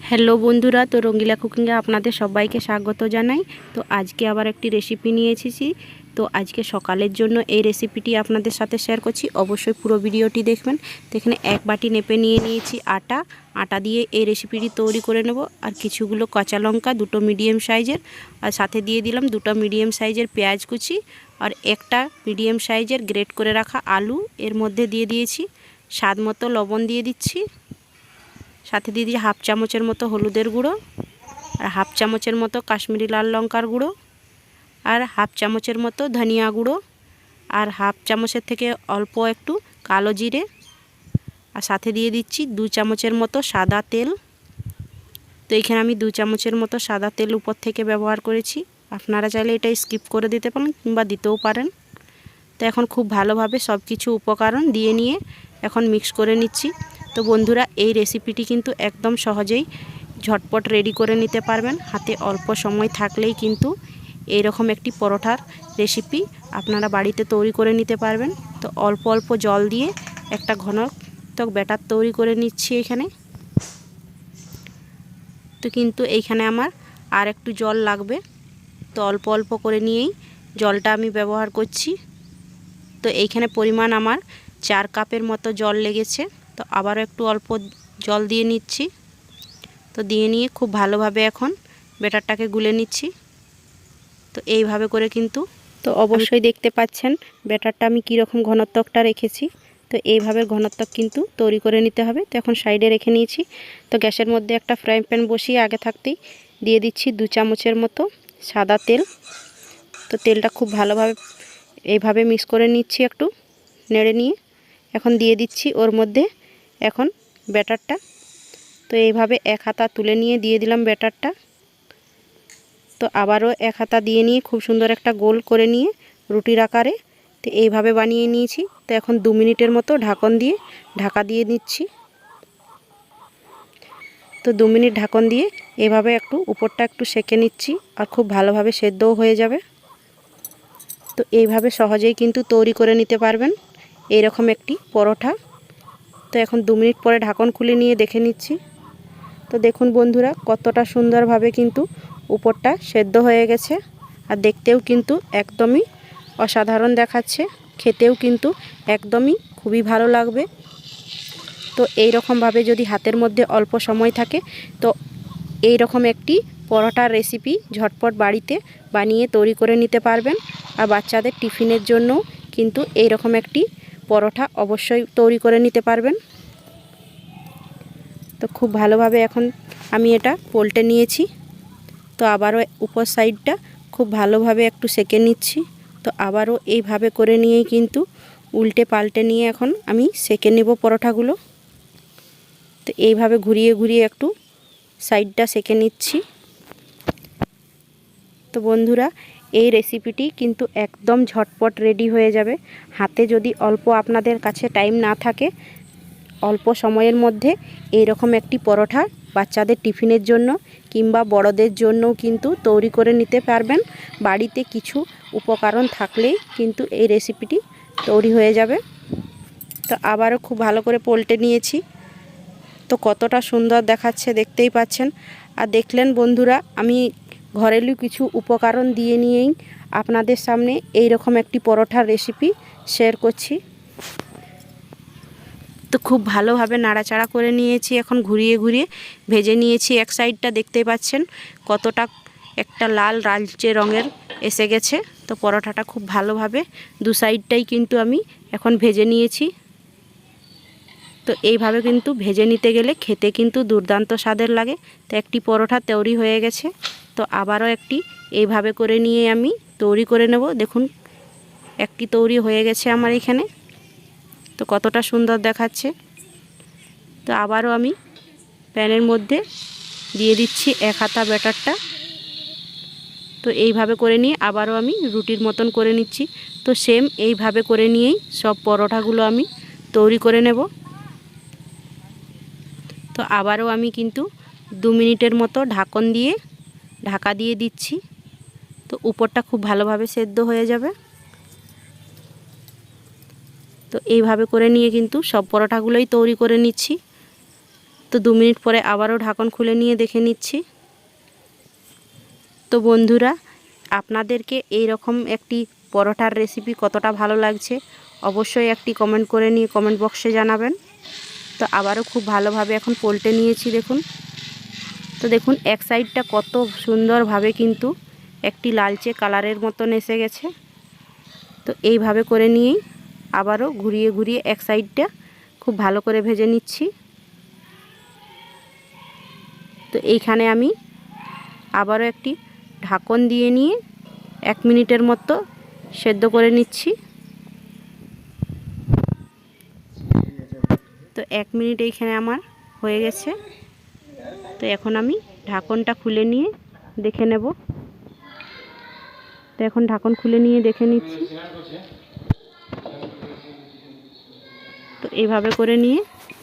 Hello বন্ধুরা, তো রঙ্গিলা কুকিংয়ে আপনাদের সবাইকে স্বাগত জানাই। তো আজকে আবার একটি রেসিপি নিয়ে এসেছি। তো আজকে সকালের জন্য এই রেসিপিটি আপনাদের সাথে শেয়ার করছি, অবশ্যই পুরো ভিডিওটি দেখবেন। তো এখানে এক বাটি নেপে নিয়ে নিয়েছি আটা দিয়ে এই রেসিপিটি তৈরি করে নেব। আর কিছুগুলো কাঁচা লঙ্কা, দুটো মিডিয়াম সাইজের, আর সাথে দিয়ে দিলাম দুটো মিডিয়াম সাইজের পেঁয়াজ কুচি, আর একটা মিডিয়াম সাইজের গ্রেট করে রাখা আলু এর মধ্যে দিয়ে দিয়েছি। স্বাদ মতো লবণ দিয়ে দিচ্ছি, সাথে দিয়ে দিই হাফ চামচের মতো হলুদের গুঁড়ো, আর হাফ চামচের মতো কাশ্মীরি লাল লঙ্কার গুঁড়ো, আর হাফ চামচের মতো ধনিয়া গুঁড়ো, আর হাফ চামচের থেকে অল্প একটু কালো জিরে, আর সাথে দিয়ে দিচ্ছি 2 চামচের মতো সাদা তেল। তো এখানে আমি 2 চামচের মতো সাদা তেল উপর থেকে ব্যবহার করেছি। আপনারা চাইলে এটা স্কিপ করে দিতে পারেন কিংবা দিতেও পারেন। তো এখন খুব ভালোভাবে সব কিছু উপকরণ দিয়ে নিয়ে এখন মিক্স করে নিচ্ছি। তো বন্ধুরা, এই রেসিপিটি কিন্তু একদম সহজেই ঝটপট রেডি করে নিতে পারবেন। হাতে অল্প সময় থাকলেই কিন্তু এইরকম একটি পরোটার রেসিপি আপনারা বাড়িতে তৈরি করে নিতে পারবেন। তো অল্প অল্প জল দিয়ে একটা ঘনত্ব ব্যাটার তৈরি করে নিচ্ছি এখানে। তো কিন্তু এইখানে আমার আর একটু জল লাগবে, তো অল্প অল্প করে নিয়েই জলটা আমি ব্যবহার করছি। তো এইখানে পরিমাণ আমার 4 কাপের মতো জল লেগেছে। তো আবারও একটু অল্প জল দিয়ে নিচ্ছি। তো দিয়ে নিয়ে খুব ভালোভাবে এখন ব্যাটারটাকে গুলে নিচ্ছি। তো এইভাবে করে কিন্তু তো অবশ্যই দেখতে পাচ্ছেন ব্যাটারটা আমি কীরকম ঘনত্বটা রেখেছি। তো এইভাবে ঘনত্ব কিন্তু তৈরি করে নিতে হবে। তো এখন সাইডে রেখে নিয়েছি। তো গ্যাসের মধ্যে একটা ফ্রাই প্যান বসিয়ে আগে থাকতেই দিয়ে দিচ্ছি 2 চামচের মতো সাদা তেল। তো তেলটা খুব ভালোভাবে এইভাবে মিক্স করে নিচ্ছি, একটু নেড়ে নিয়ে এখন দিয়ে দিচ্ছি ওর মধ্যে এখন ব্যাটারটা। তো এইভাবে এক হাতা তুলে নিয়ে দিয়ে দিলাম ব্যাটারটা। তো আবারও এক হাতা দিয়ে নিয়ে খুব সুন্দর একটা গোল করে নিয়ে রুটির আকারে তো এইভাবে বানিয়ে নিয়েছি। তো এখন 2 মিনিটের মতো ঢাকা দিয়ে নিচ্ছি। তো 2 মিনিট ঢাকন দিয়ে এভাবে একটু উপরটা একটু সেঁকে নিচ্ছি, আর খুব ভালোভাবে সেদ্ধও হয়ে যাবে। তো এইভাবে সহজেই কিন্তু তৈরি করে নিতে পারবেন এইরকম একটি পরোটা। তো এখন 2 মিনিট পরে ঢাকন খুলে নিয়ে দেখে নিচ্ছি। তো দেখুন বন্ধুরা, কতটা সুন্দরভাবে কিন্তু উপরটা সেদ্ধ হয়ে গেছে, আর দেখতেও কিন্তু একদমই অসাধারণ দেখাচ্ছে, খেতেও কিন্তু একদমই খুবই ভালো লাগবে। তো এই রকমভাবে যদি হাতের মধ্যে অল্প সময় থাকে তো এই রকম একটি পরোটার রেসিপি ঝটপট বাড়িতে বানিয়ে তৈরি করে নিতে পারবেন। আর বাচ্চাদের টিফিনের জন্য কিন্তু এই রকম একটি পরোটা অবশ্যই তৈরি করে নিতে পারবেন। তো খুব ভালোভাবে এখন আমি এটা পল্টে নিয়েছি। তো আবারও উপর সাইডটা খুব ভালোভাবে একটু সেঁকে নিচ্ছি। তো আবারও এইভাবে করে নিয়েই কিন্তু উল্টে পাল্টে নিয়ে এখন আমি সেঁকে নেব পরোটাগুলো। তো এইভাবে ঘুরিয়ে ঘুরিয়ে একটু সাইডটা সেঁকে নিচ্ছি। তো বন্ধুরা, এই রেসিপিটি কিন্তু একদম ঝটপট রেডি হয়ে যাবে। হাতে যদি অল্প আপনাদের কাছে টাইম না থাকে, অল্প সময়ের মধ্যে এই রকম একটি পরোটা বাচ্চাদের টিফিনের জন্য কিংবা বড়দের জন্যও কিন্তু তৈরি করে নিতে পারবেন। বাড়িতে কিছু উপকরণ থাকলেই কিন্তু এই রেসিপিটি তৈরি হয়ে যাবে। তো আবারও খুব ভালো করে পল্টে নিয়েছি। তো কতটা সুন্দর দেখাচ্ছে দেখতেই পাচ্ছেন। আর দেখলেন বন্ধুরা, আমি ঘরেলু কিছু উপকরণ দিয়ে নিয়েই আপনাদের সামনে এই রকম একটি পরোটার রেসিপি শেয়ার করছি। তো খুব ভালোভাবে নাড়াচাড়া করে নিয়েছি, এখন ঘুরিয়ে ঘুরিয়ে ভেজে নিয়েছি। এক সাইডটা দেখতেই পাচ্ছেন কতটা একটা লাল লালচে রঙের এসে গেছে। তো পরোটাটা খুব ভালোভাবে দু সাইডটাই কিন্তু আমি এখন ভেজে নিয়েছি। তো এইভাবে কিন্তু ভেজে নিতে গেলে খেতে কিন্তু দুর্দান্ত স্বাদের লাগে। তো একটি পরোটা তৈরি হয়ে গেছে। তো আবারও একটি এইভাবে করে নিয়ে আমি তৈরি করে নেব। দেখুন, একটি তৈরি হয়ে গেছে আমার এখানে। তো কতটা সুন্দর দেখাচ্ছে। তো আবারও আমি প্যানের মধ্যে দিয়ে দিচ্ছি এক হাতা ব্যাটারটা। তো এইভাবে করে নিয়ে আবারও আমি রুটির মতন করে নিচ্ছি। তো সেম এইভাবে করে নিয়েই সব পরোটাগুলো আমি তৈরি করে নেব। তো আবারও আমি কিন্তু 2 মিনিটের মতো ঢাকা দিয়ে দিচ্ছি। তো উপরটা খুব ভালোভাবে সেদ্ধ হয়ে যাবে। তো এইভাবে করে নিয়ে কিন্তু সব পরোটাগুলোই তৈরি করে নিচ্ছি। তো তো 2 মিনিট পরে আবারও ঢাকন খুলে নিয়ে দেখে নিচ্ছি। তো বন্ধুরা, আপনাদেরকে এই রকম একটি পরোটার রেসিপি কতটা ভালো লাগছে অবশ্যই একটি কমেন্ট করে নিয়ে কমেন্ট বক্সে জানাবেন। তো আবারও খুব ভালোভাবে এখন পলটে নিয়েছি দেখুন। তো দেখুন এক সাইডটা কত সুন্দরভাবে কিন্তু একটি লালচে কালারের মতন এসে গেছে। তো এইভাবে করে নিয়েই আবারও ঘুরিয়ে ঘুরিয়ে এক সাইডটা খুব ভালো করে ভেজে নিচ্ছি। তো এইখানে আমি আবারও একটি ঢাকন দিয়ে নিয়ে 1 মিনিটের মতো সেদ্ধ করে নিচ্ছি। তো 1 মিনিট এইখানে আমার হয়ে গেছে। তো এখন আমি ঢাকনটা খুলে নিয়ে দেখে নেব। তো এখন ঢাকন খুলে নিয়ে দেখে নিচ্ছি। তো এইভাবে করে নিয়ে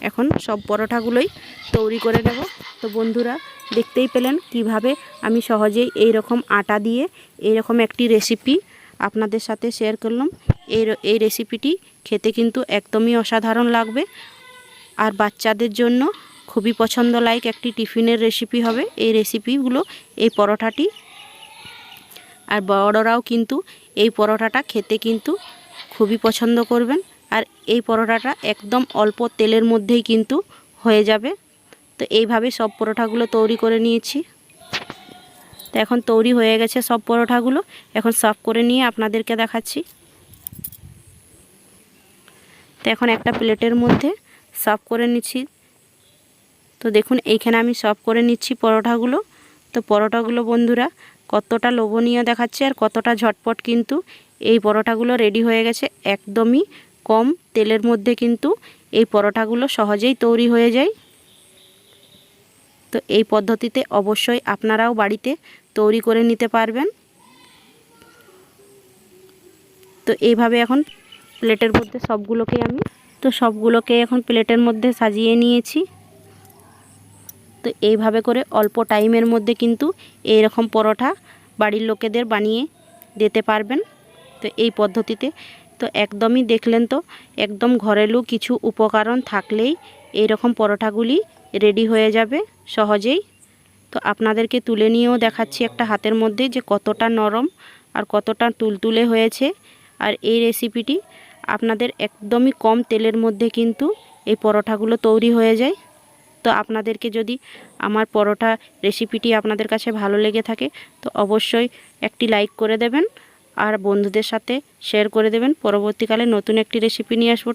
এখন সব পরোটাগুলোই তৈরি করে নেব। তো বন্ধুরা, দেখতেই পেলেন কিভাবে আমি সহজেই এই রকম আটা দিয়ে এই রকম একটি রেসিপি আপনাদের সাথে শেয়ার করলাম। এই রেসিপিটি খেতে কিন্তু একদমই অসাধারণ লাগবে আর বাচ্চাদের জন্য খুবই পছন্দ লাইক একটি টিফিনের রেসিপি হবে এই রেসিপিগুলো, এই পরোটাটি। আর বড়রাও কিন্তু এই পরোটাটা খেতে কিন্তু খুবই পছন্দ করবেন। আর এই পরোটাটা একদম অল্প তেলের মধ্যেই কিন্তু হয়ে যাবে। তো এইভাবে সব পরোটাগুলো তৈরি করে নিয়েছি। তো এখন তৈরি হয়ে গেছে সব পরোটাগুলো। এখন সার্ভ করে নিয়ে আপনাদেরকে দেখাচ্ছি। তো এখন একটা প্লেটের মধ্যে সার্ভ করে নিচ্ছি। তো দেখুন এইখানে আমি সার্ভ করে নিচ্ছি পরোটাগুলো। তো পরোটাগুলো বন্ধুরা কতটা লোভনীয় দেখাচ্ছে আর কতটা ঝটপট কিন্তু এই পরোটাগুলো রেডি হয়ে গেছে। একদমই কম তেলের মধ্যে কিন্তু এই পরোটাগুলো সহজেই তৈরি হয়ে যায়। তো এই পদ্ধতিতে অবশ্যই আপনারাও বাড়িতে তৈরি করে নিতে পারবেন। তো এইভাবে এখন প্লেটের মধ্যে সবগুলোকে এখন প্লেটের মধ্যে সাজিয়ে নিয়েছি। তো এইভাবে করে অল্প টাইমের মধ্যে কিন্তু এই রকম পরোটা বাড়ির লোকেদের বানিয়ে দিতে পারবেন। তো এই পদ্ধতিতে তো একদমই দেখলেন, তো একদম ঘরেলু কিছু উপকরণ থাকলেই এই রকম পরোটাগুলি রেডি হয়ে যাবে সহজেই। তো আপনাদেরকে তুলে নিয়েও দেখাচ্ছি একটা হাতের মধ্যে যে কতটা নরম আর কতটা তুলতুলে হয়েছে। আর এই রেসিপিটি আপনাদের একদমই কম তেলের মধ্যে কিন্তু এই পরোটাগুলো তৈরি হয়ে যায়। তো আপনাদেরকে যদি আমার পরোটা রেসিপিটি আপনাদের কাছে ভালো লেগে থাকে তো অবশ্যই একটি লাইক করে দেবেন আর বন্ধুদের সাথে শেয়ার করে দেবেন। পরবর্তীকালে নতুন একটি রেসিপি নিয়ে আসবো।